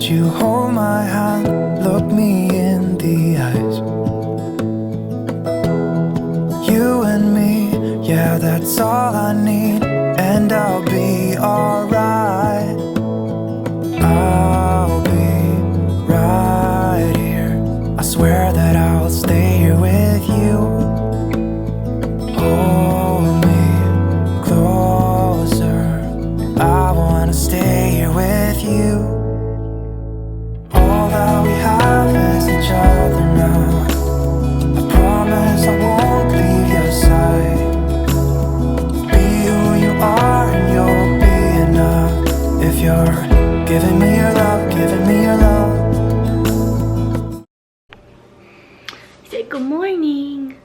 you hold my hand, look me in the eyes. You and me, yeah, that's all I need, and I'll be alright. I'll be right here. I swear that I'll stay here with you. Hold me closer. I wanna stay here with you. All that we have is each other now. I promise I won't leave your side. Be who you are and you'll be enough. If you're giving me your love, giving me your love. Say good morning.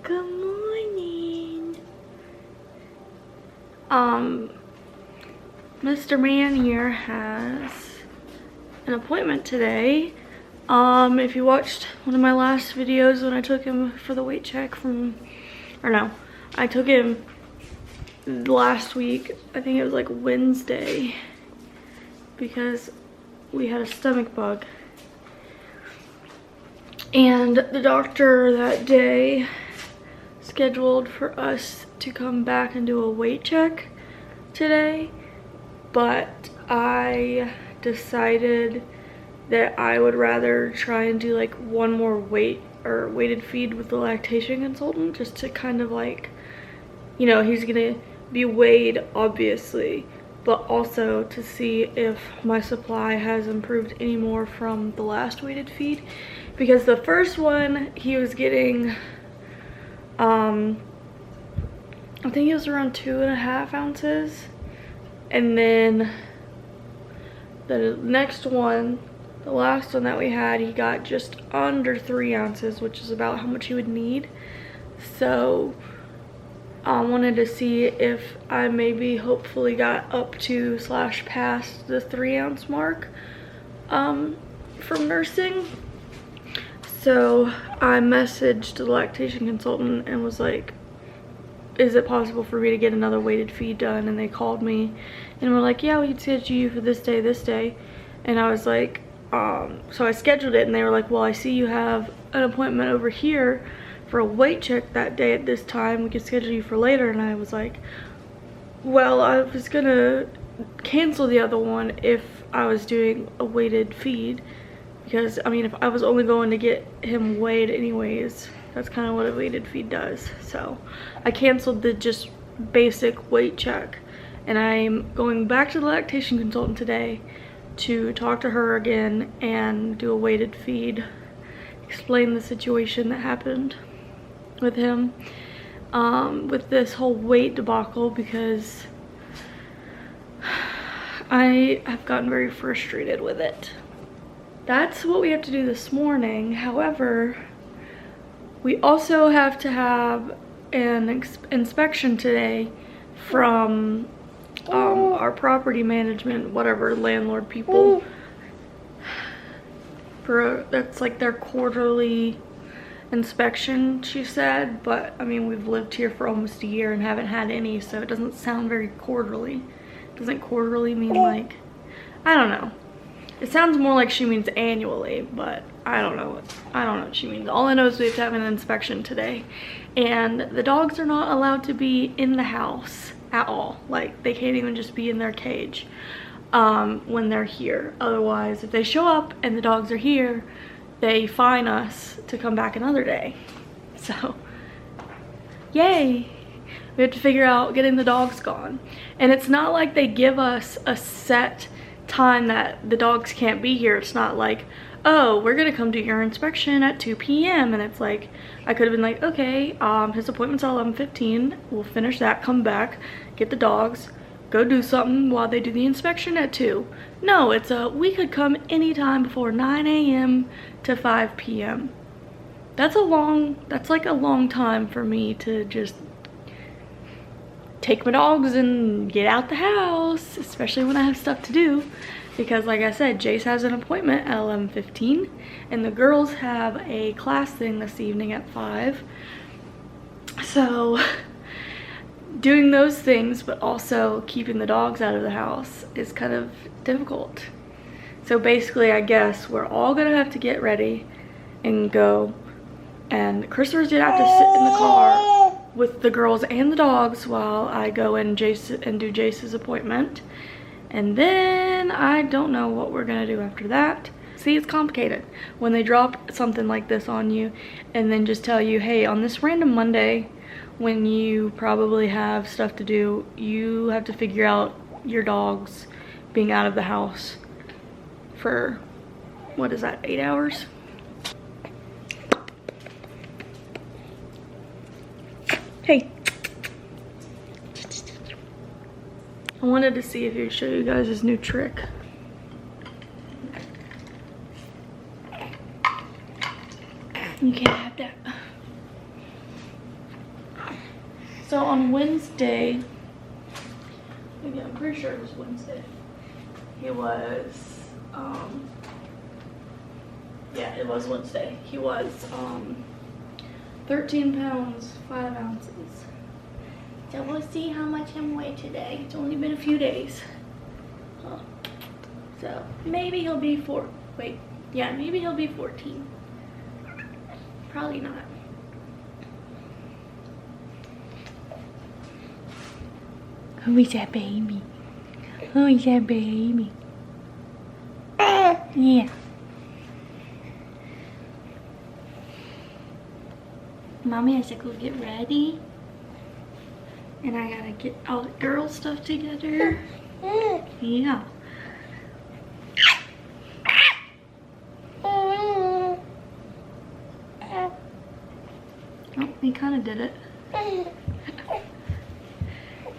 Good morning. Mr. Man here has an appointment today. If you watched one of my last videos when I took him for the weight check I took him last week. I think it was like Wednesday because we had a stomach bug. And the doctor that day scheduled for us to come back and do a weight check today, but I decided that I would rather try and do like one more weighted feed with the lactation consultant, just to kind of like, you know, he's gonna be weighed obviously, but also to see if my supply has improved any more from the last weighted feed, because the first one he was getting I think it was around 2.5 ounces, and then the next one, the last one that we had, he got just under 3 ounces, which is about how much he would need. So I wanted to see if I maybe hopefully got up to / past the 3 ounce mark from nursing. So I messaged the lactation consultant and was like, is it possible for me to get another weighted feed done? And they called me and were like, yeah, we can schedule you for this day. And I was like, so I scheduled it, and they were like, well, I see you have an appointment over here for a weight check that day at this time. We can schedule you for later. And I was like, well, I was gonna cancel the other one if I was doing a weighted feed, because I mean, if I was only going to get him weighed anyways, that's kind of what a weighted feed does. So I canceled the just basic weight check, and I'm going back to the lactation consultant today to talk to her again and do a weighted feed, explain the situation that happened with him with this whole weight debacle, because I have gotten very frustrated with it. That's what we have to do this morning. However, we also have to have an inspection today from our property management, whatever, landlord people. That's like their quarterly inspection, she said, but I mean, we've lived here for almost a year and haven't had any, so it doesn't sound very quarterly. Doesn't quarterly mean like, I don't know. It sounds more like she means annually, but I don't know what she means. All I know is we have to have an inspection today, and the dogs are not allowed to be in the house at all. Like, they can't even just be in their cage when they're here. Otherwise, if they show up and the dogs are here, they fine us to come back another day. So yay, we have to figure out getting the dogs gone. And it's not like they give us a set time that the dogs can't be here. It's not like, oh, we're gonna come do your inspection at 2 p.m. and it's like, I could have been like, okay, his appointment's at 11:15, we'll finish that, come back, get the dogs, go do something while they do the inspection at 2. No, it's we could come anytime before 9 a.m. to 5 p.m. That's like a long time for me to just take my dogs and get out the house, especially when I have stuff to do, because like I said, Jace has an appointment at 11:15 and the girls have a class thing this evening at 5. So doing those things, but also keeping the dogs out of the house is kind of difficult. So basically, I guess we're all gonna have to get ready and go. And Christopher's gonna have to sit in the car with the girls and the dogs while I go and do Jace's appointment. And then I don't know what we're gonna do after that. See, it's complicated when they drop something like this on you and then just tell you, hey, on this random Monday when you probably have stuff to do, you have to figure out your dogs being out of the house for, what is that, 8 hours? Hey. I wanted to see if he would show you guys his new trick. You can't have that. So on Wednesday, maybe I'm pretty sure it was Wednesday, he was, yeah, it was Wednesday. He was 13 pounds, 5 ounces. So we'll see how much I'm weighed today. It's only been a few days. So maybe he'll be maybe he'll be 14. Probably not. Who is that baby? Who is that baby? Yeah. Mommy has to go get ready. And I gotta get all the girl stuff together. Yeah. Oh, he kind of did it.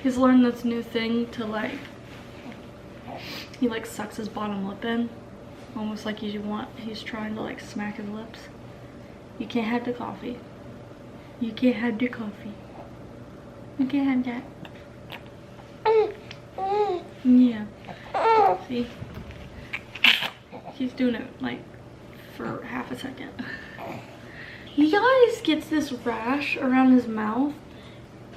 He's learned this new thing to like, he like sucks his bottom lip in. Almost like he's trying to like smack his lips. You can't have the coffee. You can't have the coffee. You can't have that. Yeah. See? He's doing it like for half a second. He always gets this rash around his mouth.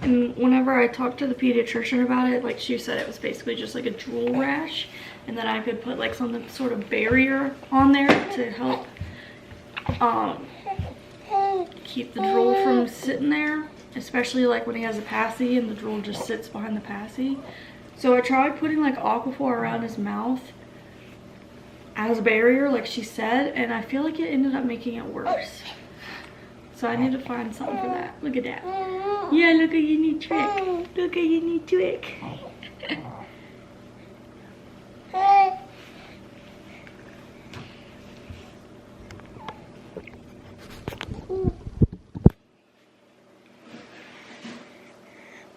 And whenever I talked to the pediatrician about it, like she said it was basically just like a drool rash. And that I could put like some sort of barrier on there to help keep the drool from sitting there. Especially like when he has a passy and the drool just sits behind the passy. So I tried putting like Aquaphor around his mouth as a barrier like she said, and I feel like it ended up making it worse. So I need to find something for that. Look at that. Yeah, look at your new trick. Look at your new trick.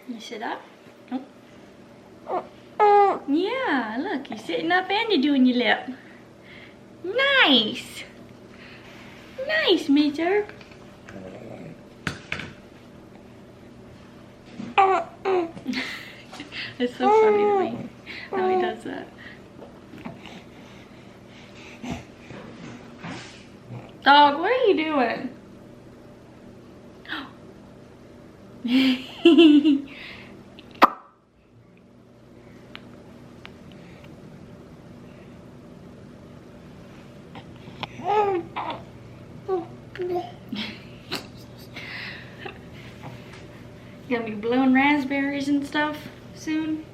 You sit up? Oh. Yeah, look, you're sitting up and you're doing your lip. Nice. Nice, Mister. It's so funny to me how he does that. Dog, what are you doing? You gonna be blowing raspberries and stuff soon?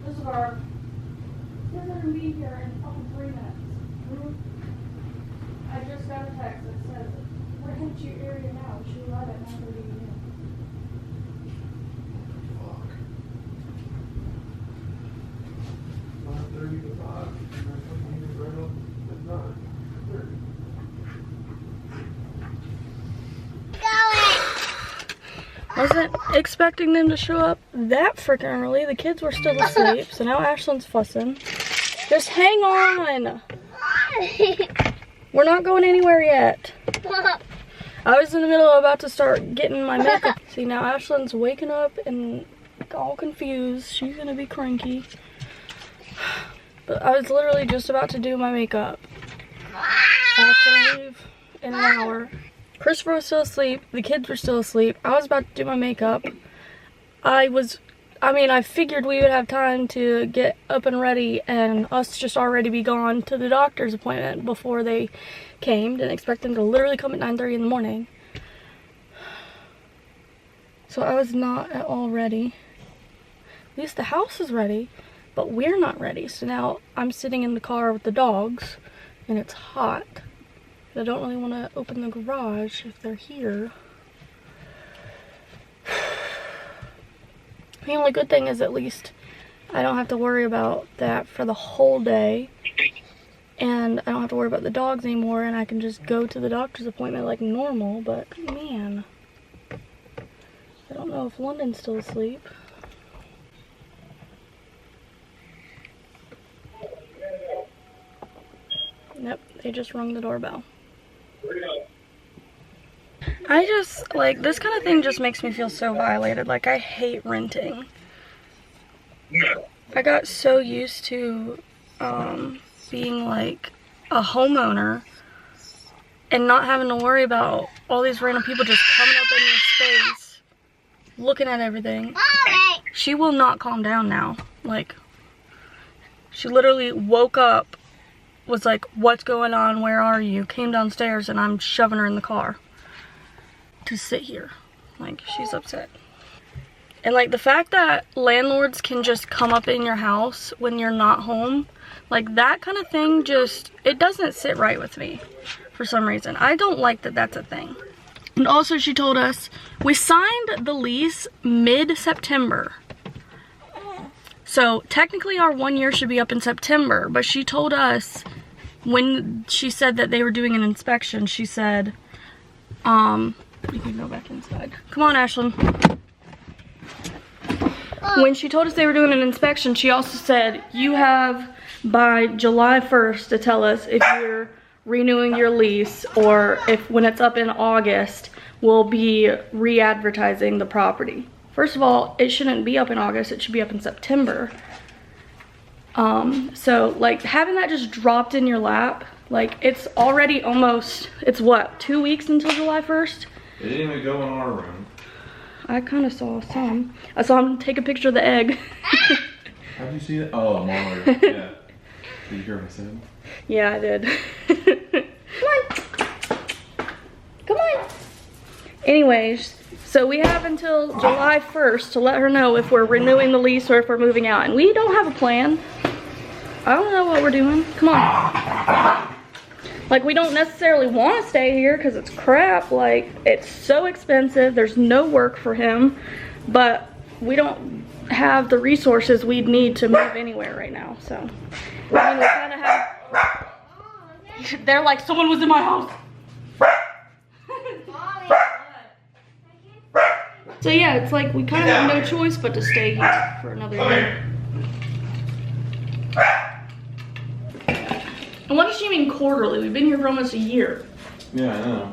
Christopher, you're gonna be here in 3 minutes. I just got a text that says rent your area now. She let it not be in. Fuck. 9:30 to 5. Right up at 9:30. Wasn't expecting them to show up that freaking early. The kids were still asleep, so now Ashlyn's fussing. Just hang on. We're not going anywhere yet. I was in the middle of about to start getting my makeup. See, now Ashlyn's waking up and all confused. She's gonna be cranky. But I was literally just about to do my makeup. I have to leave in an hour. Christopher was still asleep. The kids were still asleep. I was about to do my makeup. I figured we would have time to get up and ready and us just already be gone to the doctor's appointment before they came. Didn't expect them to literally come at 9:30 in the morning. So I was not at all ready. At least the house is ready, but we're not ready. So now I'm sitting in the car with the dogs and it's hot. I don't really want to open the garage if they're here. The only good thing is at least I don't have to worry about that for the whole day. And I don't have to worry about the dogs anymore, and I can just go to the doctor's appointment like normal. But man, I don't know if London's still asleep. Yep, they just rung the doorbell. I just, like, this kind of thing just makes me feel so violated. Like, I hate renting. I got so used to being, like, a homeowner and not having to worry about all these random people just coming up in your space, looking at everything. She will not calm down now. Like, she literally woke up, was like, what's going on, where are you, came downstairs, and I'm shoving her in the car to sit here. Like, she's upset. And like the fact that landlords can just come up in your house when you're not home, like that kind of thing, just, it doesn't sit right with me for some reason. I don't like that that's a thing. And also she told us, we signed the lease mid-September. So technically our 1 year should be up in September, but she told us when she said that they were doing an inspection, she said, you can go back inside. Come on, Ashlyn. When she told us they were doing an inspection, she also said, you have by July 1st to tell us if you're renewing your lease, or if when it's up in August, we'll be re-advertising the property. First of all, it shouldn't be up in August, it should be up in September. So like having that just dropped in your lap, like it's already almost, it's what, 2 weeks until July 1st? It didn't even go in our room. I kind of saw some. I saw him take a picture of the egg. How'd you see that? Oh, I'm on yeah. Did you hear what I said? Yeah, I did. Come on. Come on. Anyways, so we have until July 1st to let her know if we're renewing the lease or if we're moving out. And we don't have a plan. I don't know what we're doing. Come on. Like, we don't necessarily want to stay here because it's crap. Like, it's so expensive. There's no work for him. But we don't have the resources we'd need to move anywhere right now. So, I mean, we kind of have... They're like, someone was in my house. So yeah, it's like we kind of have no choice but to stay here for another year. And what does she mean quarterly? We've been here for almost a year. Yeah, I know.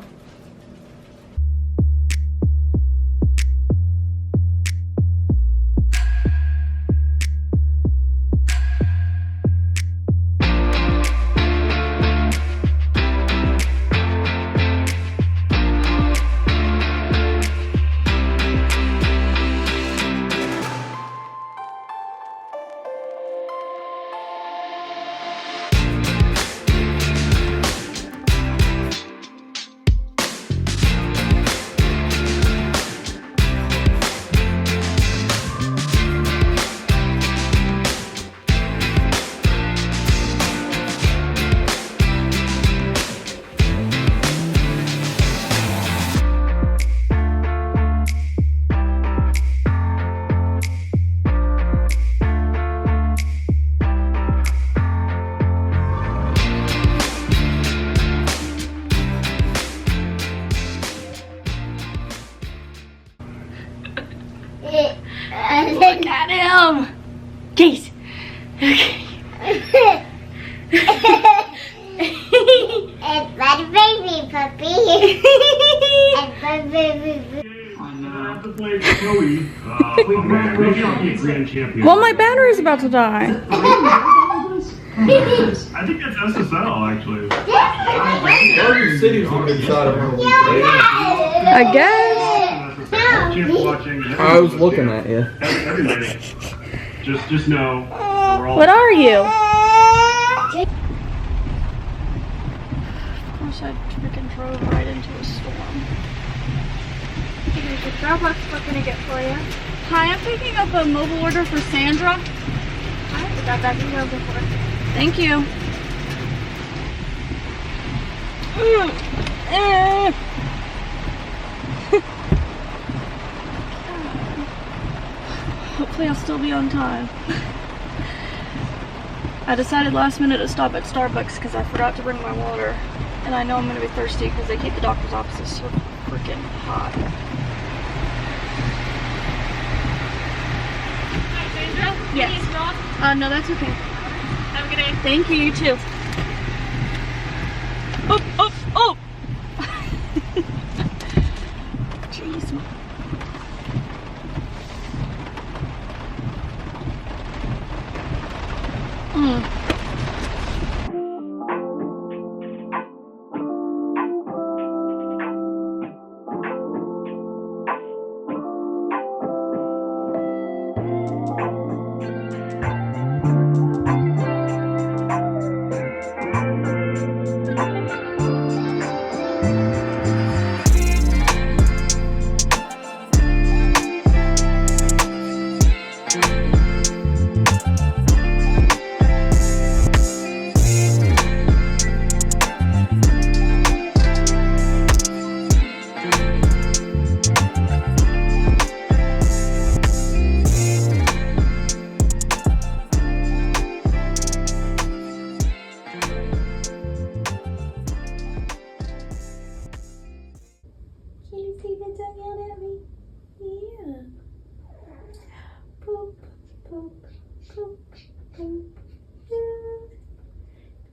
Look at him. Geese. Okay. It's my baby puppy. It's my baby puppy. Well, my battery's about to die. I think that's SSL actually. Garden City's a good shot of one of these. I guess. I was looking at you. Everybody, just know we're all. What are you? Of course, I freaking drove right into a storm. Here's your Dropbox. What can I get for you? Hi, I'm picking up a mobile order for Sandra. I got that email before. Thank you. Hopefully I'll still be on time. I decided last minute to stop at Starbucks because I forgot to bring my water. And I know I'm going to be thirsty because they keep the doctor's offices so freaking hot. Hi, Sandra. Yes. Please drop. No, that's okay. Have a good day. Thank you, you too. Oh, oh, oh! Jeez.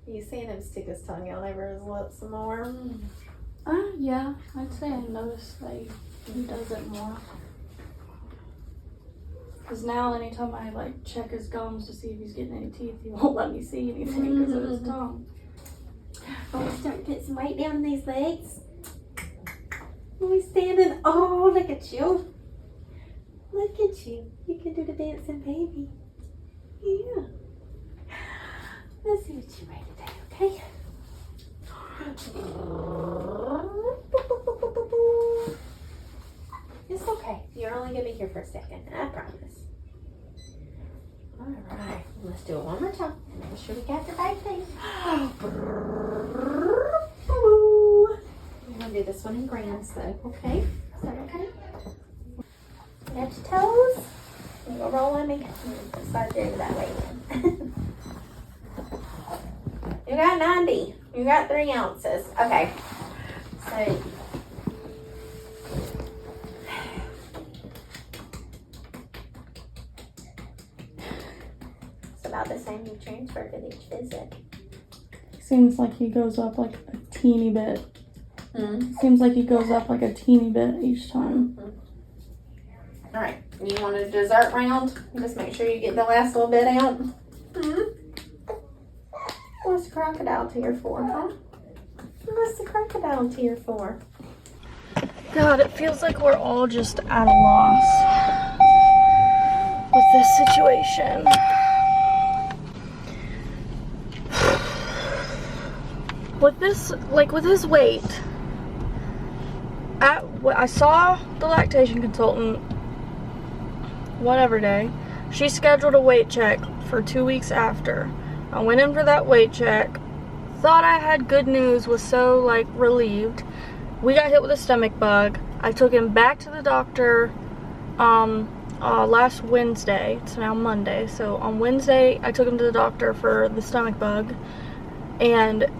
You seen him stick his tongue out over his lips some more? Yeah, I'd say I noticed that he does it more. Because now anytime I like check his gums to see if he's getting any teeth, he won't let me see anything because of his tongue. Oh, we start to put some weight down these legs. We standing. Oh, look at you. Look at you. You can do the dancing baby. Yeah. Let's see what you weigh today, okay? It's okay. You're only going to be here for a second. I promise. All right. Let's do it one more time. Make sure we got the right thing. We're going to do this one in grams, though, okay? Is that okay? Got your toes? You go roll on me. Start doing it that way. You got 90. You got 3 ounces. Okay. So it's about the same you transferred with each visit. Seems like he goes up like a teeny bit. Seems like he goes up like a teeny bit each time. All right. You want a dessert round? Just make sure you get the last little bit out. What's the crocodile tear for, huh? What's the crocodile tear for? God, it feels like we're all just at a loss with this situation. With this, like with his weight, I saw the lactation consultant whatever day. She scheduled a weight check for 2 weeks after. I went in for that weight check, thought I had good news, was so like relieved. We got hit with a stomach bug. I took him back to the doctor last Wednesday. It's now Monday. So on Wednesday, I took him to the doctor for the stomach bug, and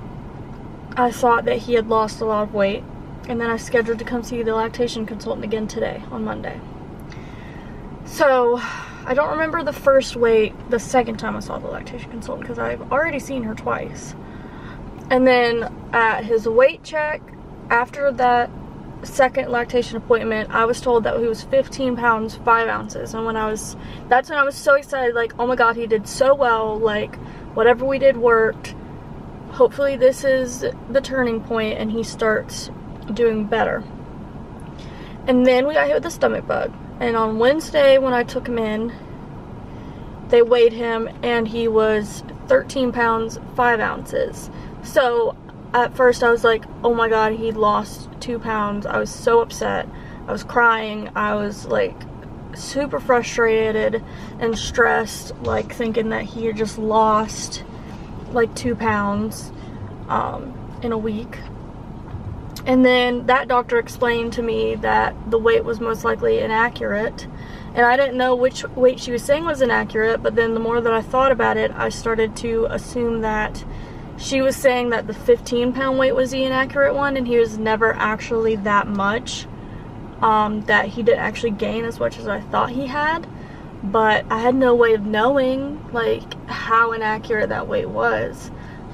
I thought that he had lost a lot of weight. And then I scheduled to come see the lactation consultant again today on Monday. So I don't remember the first weight the second time I saw the lactation consultant because I've already seen her twice. And then at his weight check after that second lactation appointment, I was told that he was 15 pounds 5 ounces. And that's when I was so excited, like, oh my god, he did so well, like whatever we did worked. Hopefully this is the turning point and he starts doing better. And then we got hit with the stomach bug. And on Wednesday when I took him in, they weighed him and he was 13 pounds 5 ounces. So at first I was like, oh my god, he lost 2 pounds. I was so upset. I was crying. I was like super frustrated and stressed, like thinking that he had just lost like 2 pounds in a week. And then that doctor explained to me that the weight was most likely inaccurate. And I didn't know which weight she was saying was inaccurate, but then the more that I thought about it, I started to assume that she was saying that the 15-pound weight was the inaccurate one, and he was never actually that much, that he didn't actually gain as much as I thought he had. But I had no way of knowing, like, how inaccurate that weight was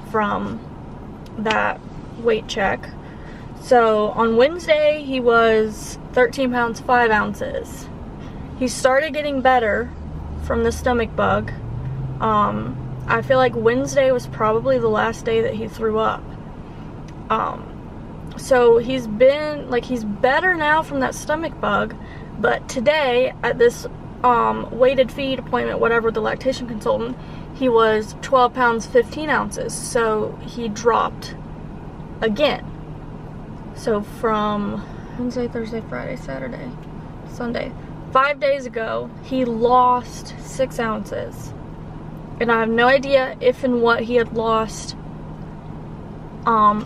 from that weight check. So on Wednesday, he was 13 pounds 5 ounces. He started getting better from the stomach bug. I feel like Wednesday was probably the last day that he threw up. So he's better now from that stomach bug, but today at this weighted feed appointment, whatever, the lactation consultant, he was 12 pounds 15 ounces. So he dropped again. So from Wednesday, Thursday, Friday, Saturday, Sunday, 5 days ago, he lost 6 ounces. And I have no idea if and what he had lost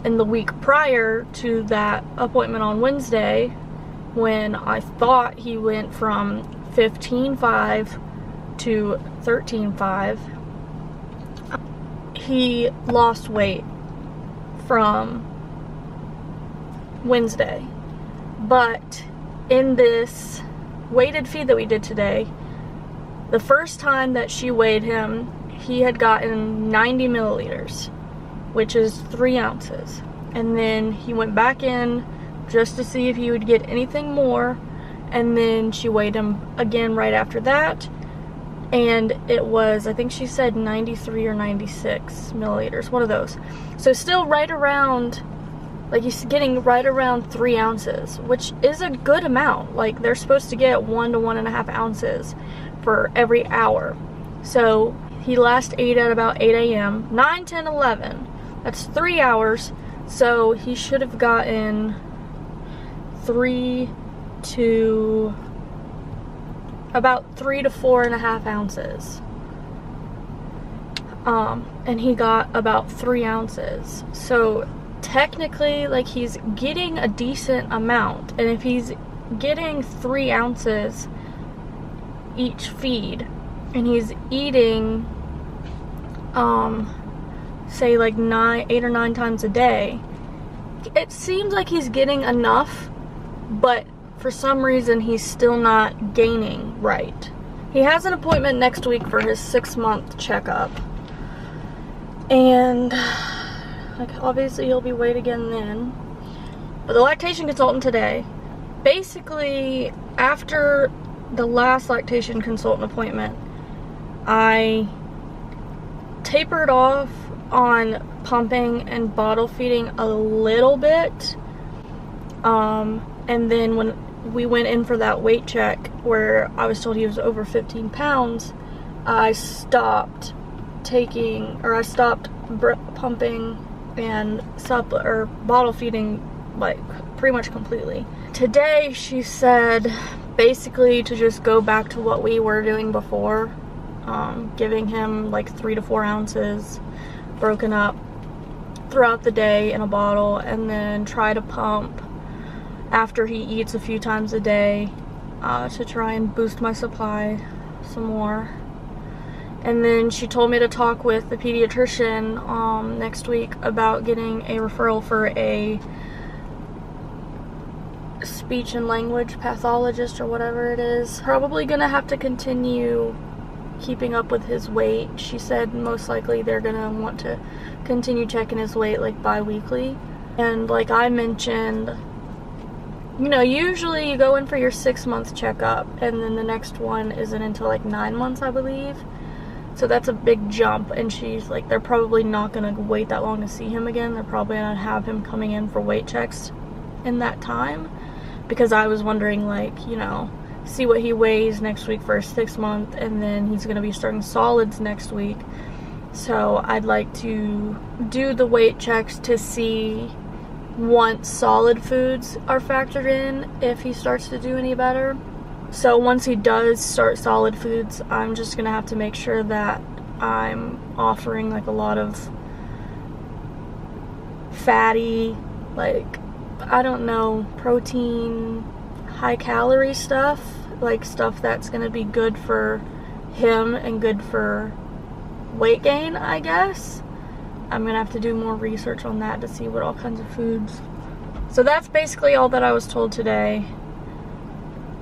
in the week prior to that appointment on Wednesday, when I thought he went from 15.5 to 13.5. He lost weight from Wednesday. But in this weighted feed that we did today, the first time that she weighed him, he had gotten 90 milliliters, which is 3 ounces. And then he went back in just to see if he would get anything more. And then she weighed him again right after that. And it was, I think she said 93 or 96 milliliters, one of those. So still right around, like, he's getting right around 3 ounces, which is a good amount. Like, they're supposed to get 1 to 1.5 ounces for every hour. So he last ate at about 8 a.m. 9, 10, 11. That's 3 hours. So he should have gotten 3 to 4.5 ounces. And he got about 3 ounces. So technically, like, he's getting a decent amount. And if he's getting 3 ounces each feed, and he's eating say like 8 or 9 times a day, it seems like he's getting enough, but for some reason he's still not gaining right. He has an appointment next week for his 6-month checkup, and like, obviously he'll be weighed again then. But the lactation consultant today, basically after the last lactation consultant appointment, I tapered off on pumping and bottle feeding a little bit. And then when we went in for that weight check where I was told he was over 15 pounds, I stopped pumping and bottle feeding, like, pretty much completely. Today she said basically to just go back to what we were doing before, giving him like 3 to 4 ounces broken up throughout the day in a bottle, and then try to pump after he eats a few times a day, to try and boost my supply some more. And then she told me to talk with the pediatrician next week about getting a referral for a speech and language pathologist or whatever it is. Probably gonna have to continue keeping up with his weight. She said most likely they're gonna want to continue checking his weight like bi-weekly. And like I mentioned, you know, usually you go in for your 6-month checkup and then the next one isn't until like 9 months, I believe. So that's a big jump, and she's like, they're probably not gonna wait that long to see him again. They're probably gonna have him coming in for weight checks in that time, because I was wondering, like, you know, see what he weighs next week for a 6 month, and then he's gonna be starting solids next week. So I'd like to do the weight checks to see once solid foods are factored in if he starts to do any better. So once he does start solid foods, I'm just gonna have to make sure that I'm offering like a lot of fatty, like, I don't know, protein, high calorie stuff, like stuff that's gonna be good for him and good for weight gain, I guess. I'm gonna have to do more research on that to see what all kinds of foods. So that's basically all that I was told today.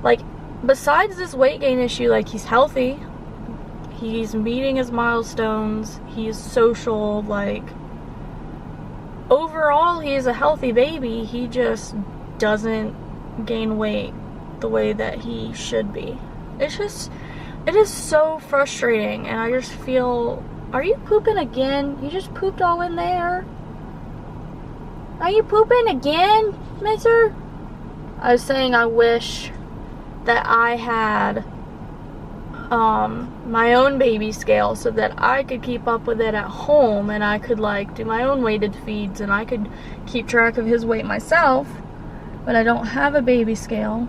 Like, besides this weight gain issue, like, he's healthy, he's meeting his milestones, he's social, like, overall he is a healthy baby. He just doesn't gain weight the way that he should be. It is so frustrating, and I just feel, are you pooping again? You just pooped all in there. Are you pooping again, mister? I was saying I wish that I had my own baby scale so that I could keep up with it at home, and I could like do my own weighted feeds, and I could keep track of his weight myself. But I don't have a baby scale,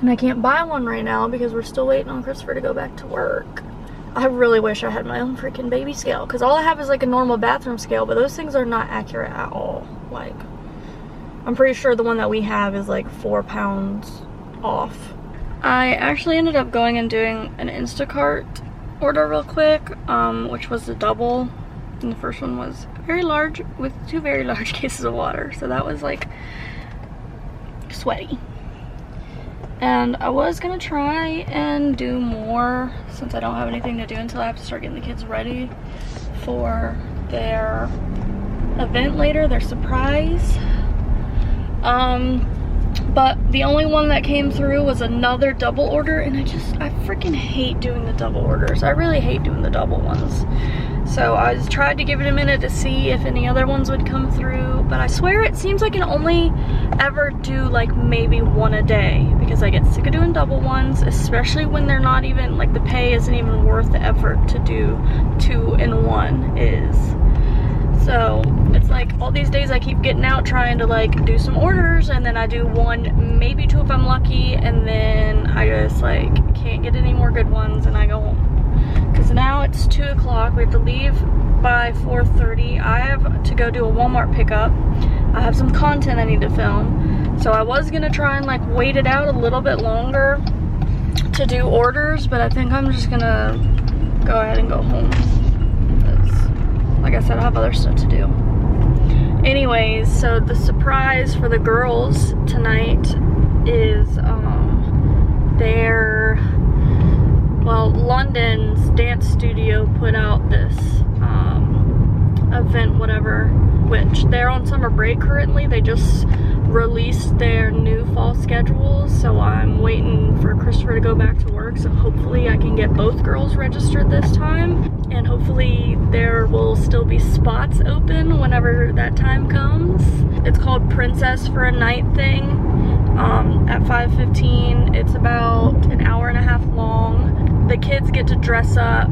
and I can't buy one right now because we're still waiting on Christopher to go back to work. I really wish I had my own freaking baby scale, because all I have is like a normal bathroom scale, but those things are not accurate at all. Like, I'm pretty sure the one that we have is like 4 pounds off. I actually ended up going and doing an Instacart order real quick, which was a double, and the first one was very large with 2 very large cases of water, so that was like sweaty. And I was gonna try and do more since I don't have anything to do until I have to start getting the kids ready for their event later, their surprise. But the only one that came through was another double order, and I freaking hate doing the double orders. I really hate doing the double ones. So I just tried to give it a minute to see if any other ones would come through, but I swear it seems like I can only ever do like maybe 1 a day, because I get sick of doing double ones, especially when they're not even, like, the pay isn't even worth the effort to do 2 in 1 is. So it's like all these days I keep getting out trying to like do some orders, and then I do 1, maybe 2 if I'm lucky, and then I just like can't get any more good ones and I go home. Because now it's 2 o'clock, we have to leave by 4:30. I have to go do a Walmart pickup. I have some content I need to film. So I was gonna try and like wait it out a little bit longer to do orders, but I think I'm just gonna go ahead and go home. Like I said, I have other stuff to do. Anyways, so the surprise for the girls tonight is London's dance studio put out this event, whatever, which they're on summer break currently. They just released their new fall schedules, so I'm waiting for Christopher to go back to work, so hopefully I can get both girls registered this time, and hopefully there will still be spots open whenever that time comes. It's called Princess for a Night thing at 5:15. It's about an hour and a half long. The kids get to dress up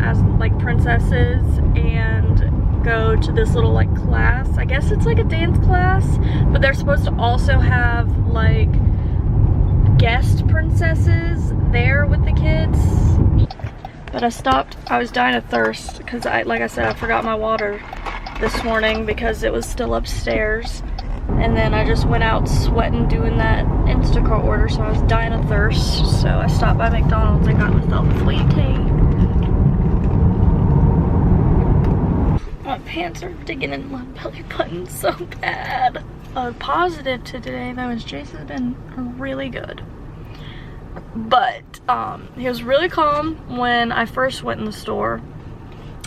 as like princesses and go to this little like class. I guess it's like a dance class, but they're supposed to also have like guest princesses there with the kids. But I stopped, I was dying of thirst because like I said, I forgot my water this morning because it was still upstairs. And then I just went out sweating doing that Instacart order, so I was dying of thirst. So I stopped by McDonald's and got myself a sweet tea. My pants are digging in my belly button so bad. a positive to today though is Jason's been really good. But he was really calm when I first went in the store.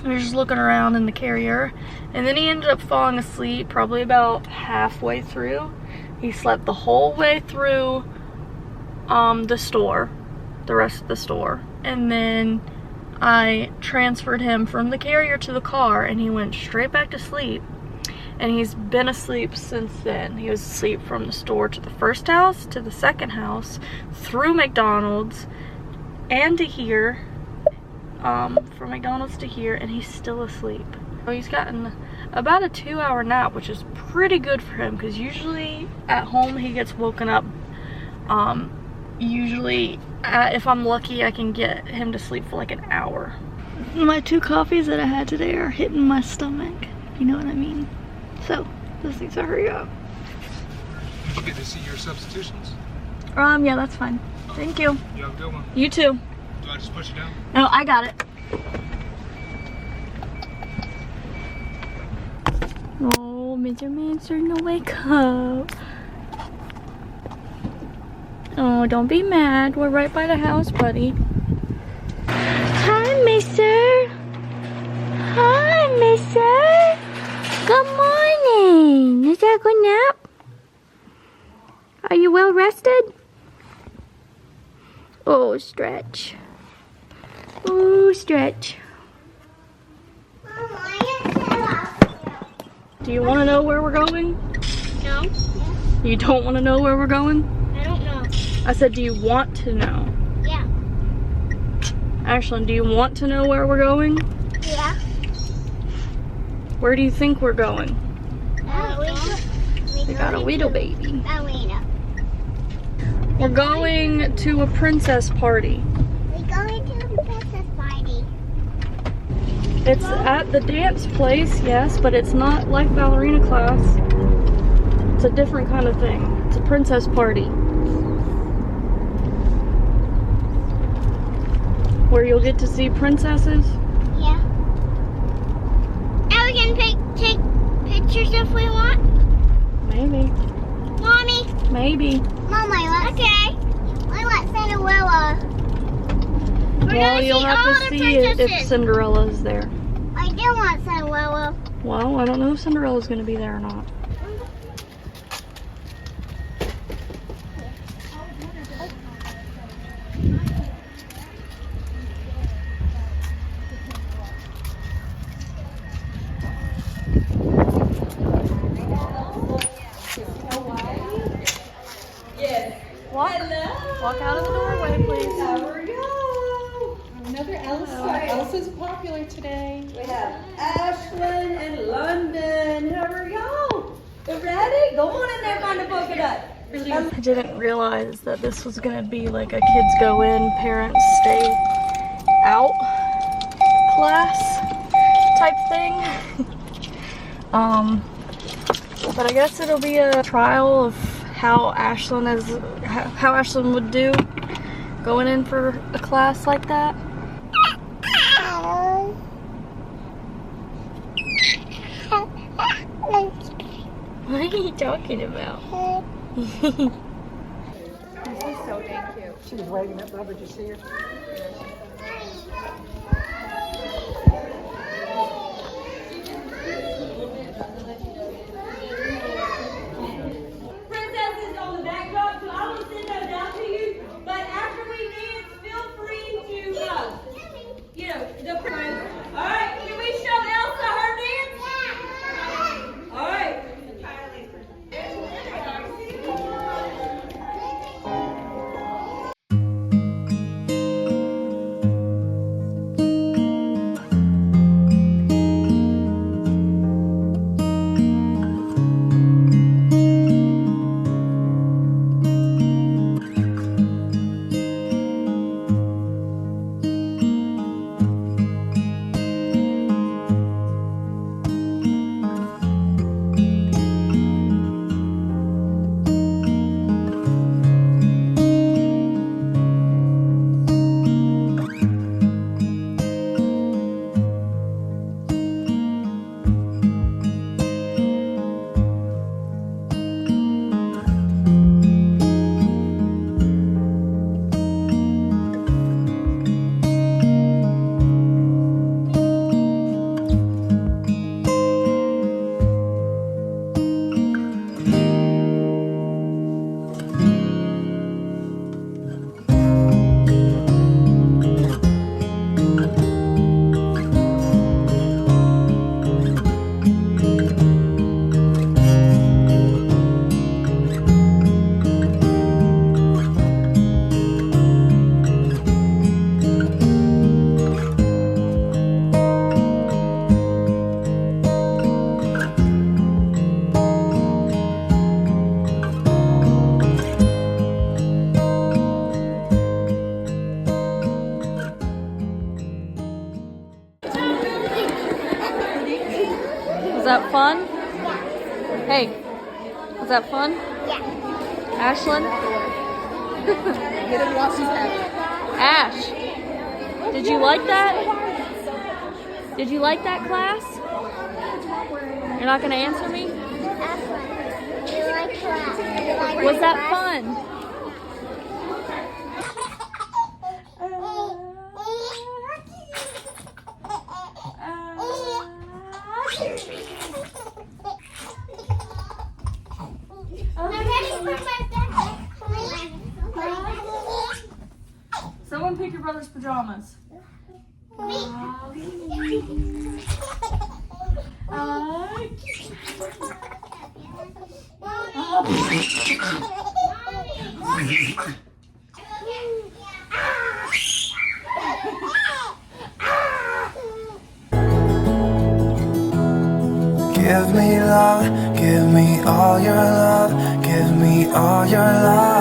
He was just looking around in the carrier, and then he ended up falling asleep probably about halfway through. He slept the whole way through the store, the rest of the store, and then I transferred him from the carrier to the car, and he went straight back to sleep. And he's been asleep since then. He was asleep from the store to the first house, to the second house, through McDonald's, and to here. From McDonald's to here, and he's still asleep. So he's gotten about a 2-hour nap, which is pretty good for him, because usually at home he gets woken up. Usually, if I'm lucky, I can get him to sleep for like an hour. My 2 coffees that I had today are hitting my stomach, if you know what I mean. So, this needs to hurry up. Did you get to see your substitutions? Yeah, that's fine. Thank you. You have a good one. You too. Do I just push you down? No, I got it. Oh, Mr. Man's starting to wake up. Oh, don't be mad. We're right by the house, buddy. Hi, mister. Hi, mister. Good morning. Is that a good nap? Are you well rested? Oh, stretch. Oh, stretch. Do you want to know where we're going? No, You don't want to know where we're going? I don't know. I said, do you want to know? Yeah. Ashlyn, do you want to know where we're going? Yeah. Where do you think we're going? We got a Weedle baby. We're going to a princess party. We're going to the princess party. It's at the dance place, yes, but it's not like ballerina class. It's a different kind of thing. It's a princess party. Where you'll get to see princesses. Yeah. And we can take pictures if we want. Maybe. Mommy. Maybe. Mom, I want Cinderella. Well, you'll have to see it if Cinderella's there. I do want Cinderella. Well, I don't know if Cinderella's going to be there or not. Walk out of the doorway, please. There we go. Another Elsa. Elsa's popular today. We have Ashlyn and London. Here we go. You ready? Go on in there, find a polka dot. I didn't realize that this was going to be like a kids go in, parents stay out class type thing. But I guess it'll be a trial of how Ashlyn would do going in for a class like that. What are you talking about? This is so dang cute. She was waving at Bubba. Did you see her? Princesses on the backdrop, so I will send those out to you. But after we dance, feel free to, all right, can we show Elsa her dance? All right. that fun? Hey, was that fun? Yeah. Ashlyn? Get him while she's happy. Ash, did you like that? Did you like that class? You're not gonna answer me? Was that fun? I'm ready for my backpack. Someone pick your brother's pajamas. Give me love, give me all your love, give me all your love.